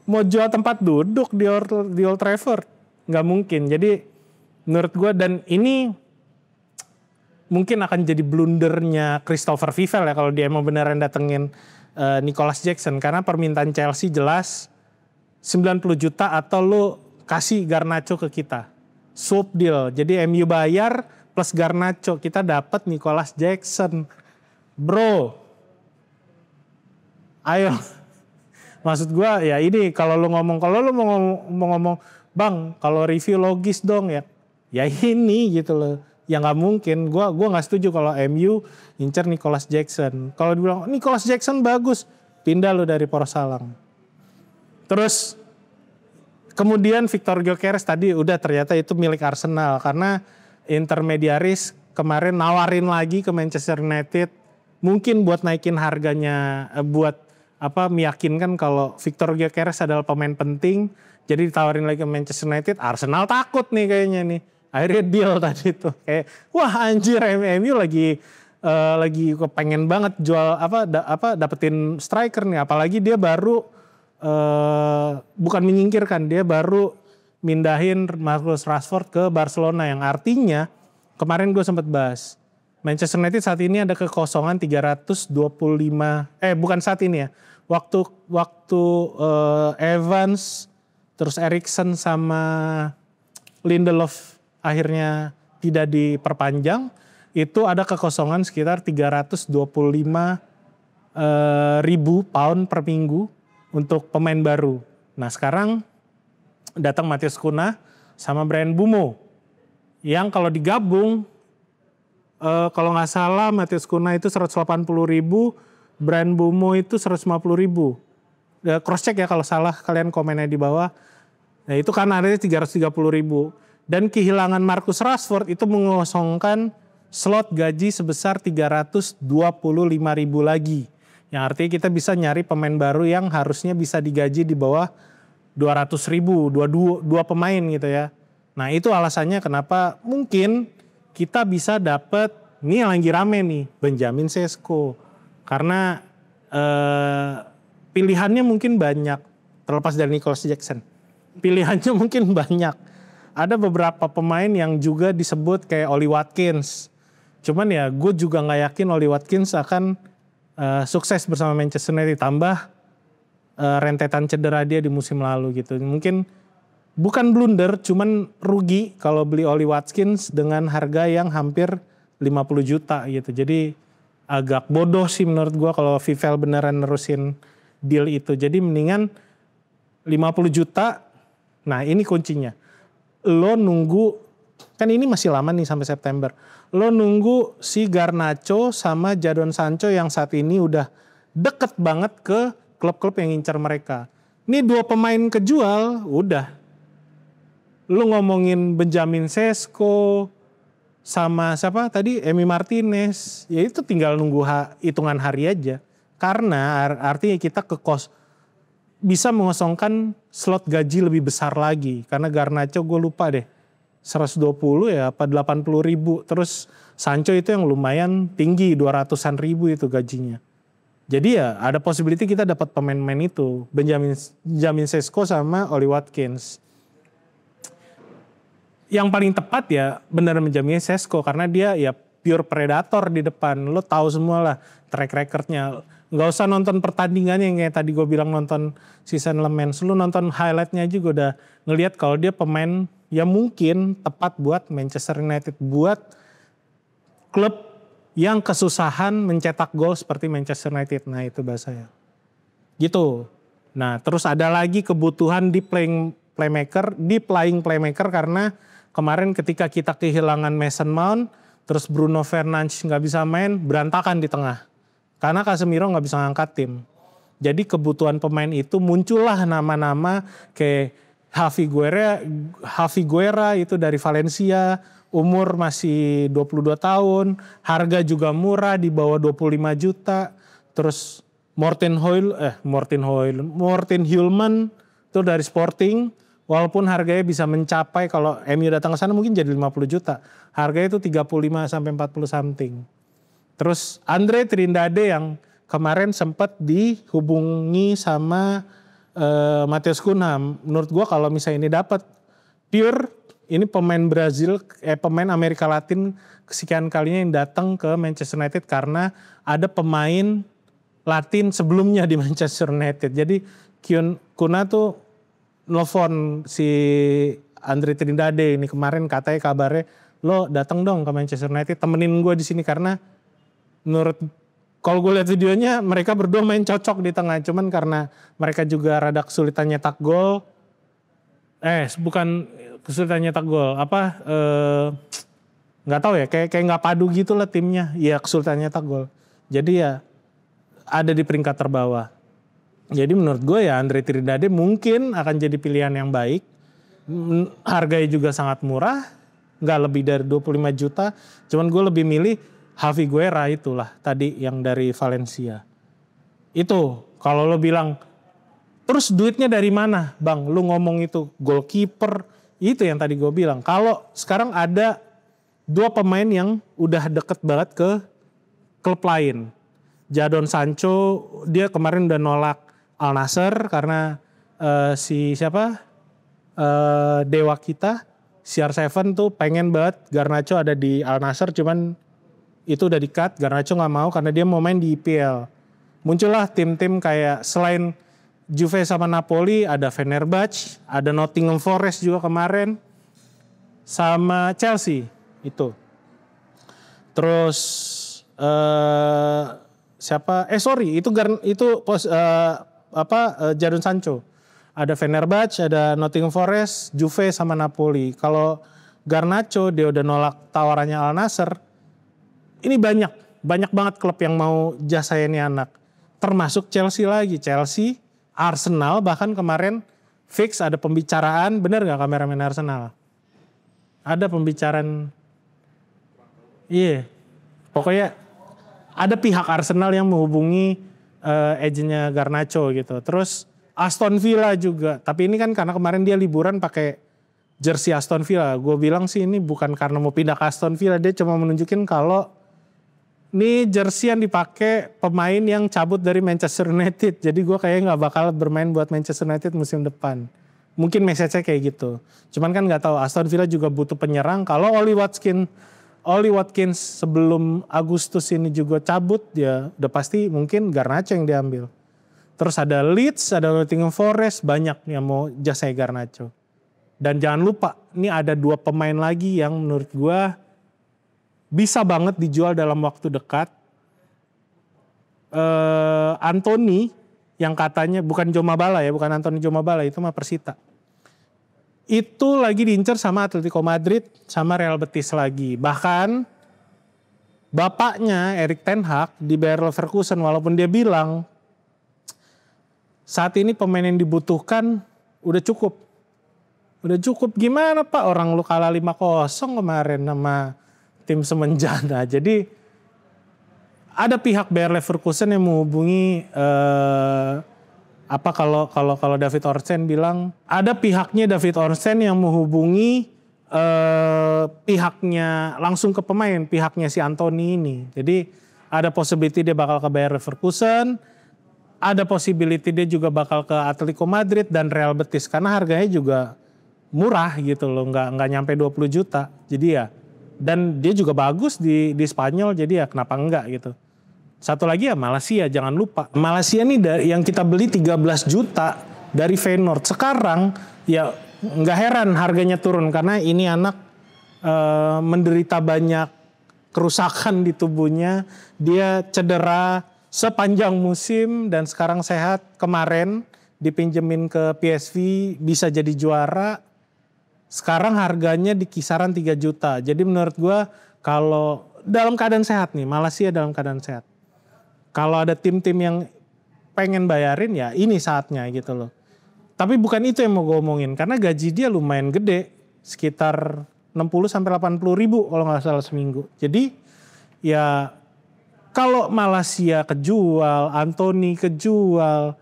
Mau jual tempat duduk di Old Trafford? Nggak mungkin. Jadi menurut gue dan ini mungkin akan jadi blundernya Christopher Vivel ya kalau dia mau beneran datengin Nicholas Jackson. Karena permintaan Chelsea jelas 90 juta atau lu kasih Garnacho ke kita. Swap deal. Jadi MU bayar plus Garnacho. Kita dapat Nicholas Jackson. Bro. Ayo. Maksud gue ya ini kalau lu mau ngomong bang kalau review logis dong ya ini gitu loh. Ya nggak mungkin. Gua nggak setuju kalau MU incer Nicholas Jackson. Kalau dibilang Nicholas Jackson bagus, pindah lo dari Porsalang. Terus kemudian Victor Gyökeres tadi udah ternyata itu milik Arsenal karena intermediaris kemarin nawarin lagi ke Manchester United mungkin buat naikin harganya, buat meyakinkan kalau Victor Gyökeres adalah pemain penting. Jadi ditawarin lagi ke Manchester United, Arsenal takut nih kayaknya nih. Akhirnya deal tadi tuh kayak wah anjir MU lagi pengen banget jual dapetin striker nih, apalagi dia baru bukan menyingkirkan, dia baru mindahin Marcus Rashford ke Barcelona yang artinya kemarin gue sempat bahas Manchester United saat ini ada kekosongan 325 bukan saat ini ya, waktu Evans terus Eriksen sama Lindelof akhirnya tidak diperpanjang, itu ada kekosongan sekitar 325 ribu pound per minggu untuk pemain baru. Nah sekarang datang Matheus Cunha sama Bryan Mbeumo yang kalau digabung kalau nggak salah Matheus Cunha itu 180 ribu, Bryan Mbeumo itu 150 ribu. cross check ya kalau salah kalian komennya di bawah. Nah itu kan ada 330.000. Dan kehilangan Marcus Rashford itu mengosongkan slot gaji sebesar 325.000 lagi. Yang artinya kita bisa nyari pemain baru yang harusnya bisa digaji di bawah 200.000, dua pemain gitu ya. Nah itu alasannya kenapa mungkin kita bisa dapat, ini yang lagi rame nih, Benjamin Sesko. Karena pilihannya mungkin banyak, terlepas dari Nicholas Jackson. Pilihannya mungkin banyak. Ada beberapa pemain yang juga disebut kayak Oli Watkins. Cuman ya gue juga gak yakin Oli Watkins akan sukses bersama Manchester United. Tambah rentetan cedera dia di musim lalu gitu. Mungkin bukan blunder, cuman rugi kalau beli Oli Watkins dengan harga yang hampir 50 juta gitu. Jadi agak bodoh sih menurut gue kalau Vivel beneran nerusin deal itu. Jadi mendingan 50 juta, nah ini kuncinya. Lo nunggu, kan ini masih lama nih sampai September. Lo nunggu si Garnacho sama Jadon Sancho yang saat ini udah deket banget ke klub-klub yang ngincar mereka. Ini 2 pemain kejual, udah. Lo ngomongin Benjamin Sesko sama siapa tadi, Emi Martinez. Ya itu tinggal nunggu hitungan hari aja. Karena artinya kita bisa mengosongkan slot gaji lebih besar lagi. Karena Garnacho gue lupa deh. 120 ya apa 80.000. Terus Sancho itu yang lumayan tinggi 200-an ribu itu gajinya. Jadi ya ada possibility kita dapat pemain-pemain itu. Benjamin Sesko sama Oli Watkins. Yang paling tepat ya benar Benjamin Sesko. Karena dia ya pure predator di depan. Lo tahu semua lah track recordnya. Gak usah nonton pertandingannya yang kayak tadi gue bilang nonton season Le Mans. Lu nonton highlightnya aja gue udah ngelihat kalau dia pemain yang mungkin tepat buat Manchester United. Buat klub yang kesusahan mencetak gol seperti Manchester United. Nah itu bahasanya. Gitu. Nah terus ada lagi kebutuhan di playing playmaker karena kemarin ketika kita kehilangan Mason Mount. Terus Bruno Fernandes gak bisa main, berantakan di tengah. Karena Casemiro gak bisa ngangkat tim. Jadi kebutuhan pemain itu muncullah nama-nama kayak Javi Guerra itu dari Valencia. Umur masih 22 tahun. Harga juga murah di bawah 25 juta. Terus Morten Hjulman itu dari Sporting. Walaupun harganya bisa mencapai kalau MU datang ke sana mungkin jadi 50 juta. Harganya itu 35 sampai 40 something. Terus Andre Trindade yang kemarin sempat dihubungi sama Matheus Cunha. Menurut gue kalau misalnya ini dapat pure ini pemain pemain Amerika Latin kesekian kalinya yang datang ke Manchester United karena ada pemain Latin sebelumnya di Manchester United. Jadi Cunha tuh nelfon si Andre Trindade ini kemarin katanya kabarnya lo datang dong ke Manchester United temenin gue di sini karena menurut kalau gue lihat videonya mereka berdua main cocok di tengah cuman karena mereka juga rada kesulitan nyetak gol bukan kesulitan nyetak gol nggak tahu ya kayak nggak padu gitu lah timnya ya kesulitan nyetak gol jadi ya ada di peringkat terbawah. Jadi menurut gue ya Andre Trindade mungkin akan jadi pilihan yang baik. Harganya juga sangat murah. Nggak lebih dari 25 juta. Cuman gue lebih milih Javi Guerra itulah tadi yang dari Valencia. Itu kalau lo bilang terus duitnya dari mana bang? Lo ngomong itu goalkeeper. Itu yang tadi gue bilang. Kalau sekarang ada 2 pemain yang udah deket banget ke klub lain. Jadon Sancho dia kemarin udah nolak Al Nassr karena dewa kita CR7 tuh pengen banget Garnacho ada di Al Nassr cuman itu udah di-cut. Garnacho gak mau karena dia mau main di IPL. Muncullah tim-tim kayak selain Juve sama Napoli ada Fenerbahce, ada Nottingham Forest juga kemarin sama Chelsea itu. Terus Jadon Sancho. Ada Fenerbahce, ada Nottingham Forest, Juve sama Napoli. Kalau Garnacho dia udah nolak tawarannya Al Nassr. Ini banyak banget klub yang mau jasa ini anak. Termasuk Chelsea lagi. Chelsea Arsenal bahkan kemarin fix ada pembicaraan, benar nggak kameramen Arsenal? Ada pembicaraan, iya, pokoknya ada pihak Arsenal yang menghubungi agennya Garnacho gitu. Terus Aston Villa juga, tapi ini kan karena kemarin dia liburan pakai jersey Aston Villa. Gue bilang sih ini bukan karena mau pindah ke Aston Villa, dia cuma menunjukin kalau ini jersey yang dipakai pemain yang cabut dari Manchester United. Jadi gue kayaknya nggak bakal bermain buat Manchester United musim depan. Mungkin message-nya kayak gitu. Cuman kan nggak tahu, Aston Villa juga butuh penyerang. Kalau Oli Watkins sebelum Agustus ini juga cabut, ya udah pasti mungkin Garnacho yang diambil. Terus ada Leeds, ada Nottingham Forest, banyak yang mau jasa Garnacho. Dan jangan lupa, ini ada 2 pemain lagi yang menurut gue bisa banget dijual dalam waktu dekat. Anthony yang katanya, bukan Jomabala ya, bukan Anthony Jomabala, itu mah Persita. Itu lagi diincar sama Atletico Madrid, sama Real Betis lagi. Bahkan bapaknya Erik ten Hag di Bayer Leverkusen, walaupun dia bilang saat ini pemain yang dibutuhkan udah cukup. Udah cukup gimana Pak, orang lu kalah 5-0 kemarin sama tim semenjana. Jadi ada pihak Bayer Leverkusen yang menghubungi kalau David Ornstein bilang ada pihaknya David Ornstein yang menghubungi pihaknya langsung ke pemain, pihaknya si Anthony ini. Jadi ada possibility dia bakal ke Bayer Leverkusen, ada possibility dia juga bakal ke Atletico Madrid dan Real Betis karena harganya juga murah gitu loh, nggak nyampe 20 juta. Jadi ya, dan dia juga bagus di Spanyol, jadi ya kenapa enggak gitu. Satu lagi ya Malaysia, jangan lupa. Malaysia nih yang kita beli 13 juta dari Feyenoord. Sekarang ya nggak heran harganya turun karena ini anak menderita banyak kerusakan di tubuhnya. Dia cedera sepanjang musim dan sekarang sehat. Kemarin dipinjemin ke PSV bisa jadi juara. Sekarang harganya di kisaran 3 juta. Jadi menurut gue kalau dalam keadaan sehat nih, Malaysia dalam keadaan sehat. Kalau ada tim-tim yang pengen bayarin ya ini saatnya gitu loh. Tapi bukan itu yang mau gue omongin. Karena gaji dia lumayan gede. Sekitar 60-80 ribu kalau gak salah seminggu. Jadi ya kalau Malaysia kejual, Anthony kejual,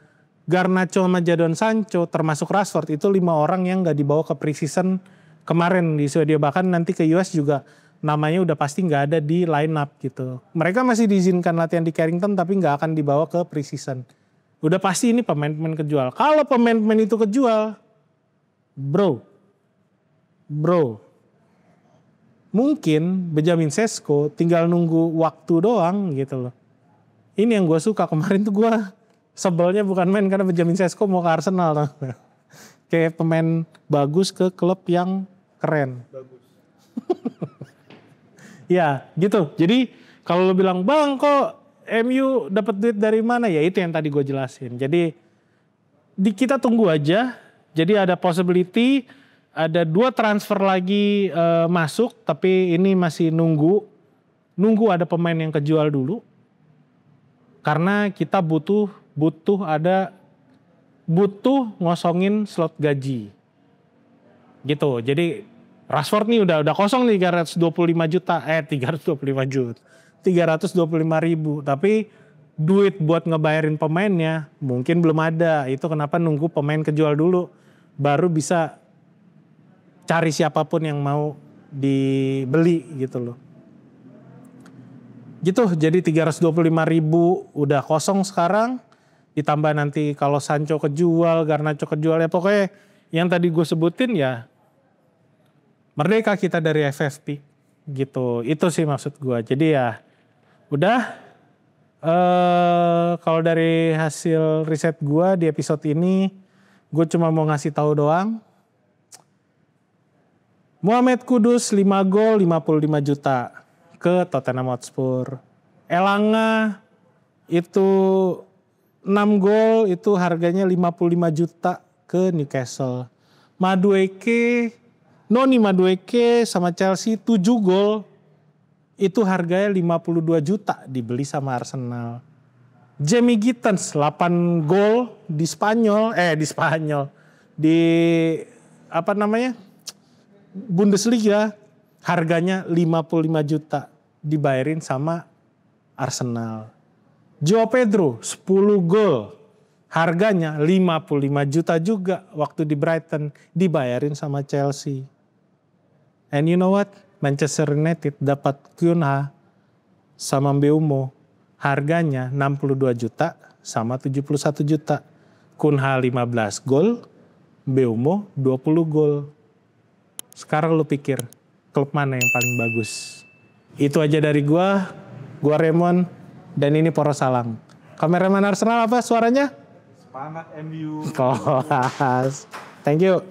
Garnacho sama Jadon Sancho termasuk Rashford itu 5 orang yang gak dibawa ke pre-season kemarin di Swedia. Bahkan nanti ke US juga namanya udah pasti gak ada di line up gitu. Mereka masih diizinkan latihan di Carrington tapi gak akan dibawa ke pre-season. Udah pasti ini pemain-pemain kejual. Kalau pemain-pemain itu kejual, bro, mungkin Benjamin Sesko tinggal nunggu waktu doang gitu loh. Ini yang gue suka kemarin tuh gue sebelnya bukan main karena Benjamin Sesko mau ke Arsenal. Kayak pemain bagus ke klub yang keren. Bagus. Ya gitu. Jadi kalau lo bilang bang kok MU dapat duit dari mana, ya itu yang tadi gue jelasin. Jadi kita tunggu aja. Jadi ada possibility ada 2 transfer lagi masuk, tapi ini masih nunggu ada pemain yang kejual dulu. Karena kita butuh ngosongin slot gaji. Gitu. Jadi Rashford nih udah kosong nih 325 ribu. Tapi duit buat ngebayarin pemainnya mungkin belum ada. Itu kenapa nunggu pemain kejual dulu. Baru bisa cari siapapun yang mau dibeli gitu loh. Gitu, jadi 325 ribu udah kosong sekarang. Ditambah nanti kalau Sancho kejual, Garnacho kejual, ya pokoknya yang tadi gue sebutin ya merdeka kita dari FFP gitu. Itu sih maksud gue. Jadi ya udah kalau dari hasil riset gue di episode ini gue cuma mau ngasih tahu doang. Mohamed Kudus 5 gol 55 juta ke Tottenham Hotspur. Elanga itu 6 gol itu harganya 55 juta ke Newcastle. Noni Madueke sama Chelsea 7 gol itu harganya 52 juta dibeli sama Arsenal. Jamie Gittens 8 gol di Spanyol. Di apa namanya? Bundesliga. Harganya 55 juta. Dibayarin sama Arsenal. Joao Pedro 10 gol. Harganya 55 juta juga waktu di Brighton. Dibayarin sama Chelsea. And you know what? Manchester United dapat Cunha sama Mbeumo. Harganya 62 juta sama 71 juta. Cunha 15 gol, Mbeumo 20 gol. Sekarang lu pikir klub mana yang paling bagus? Itu aja dari gua Raymond, dan ini Poros Salang. Kameramen Arsenal apa suaranya? Semangat MU. Kelas. Thank you.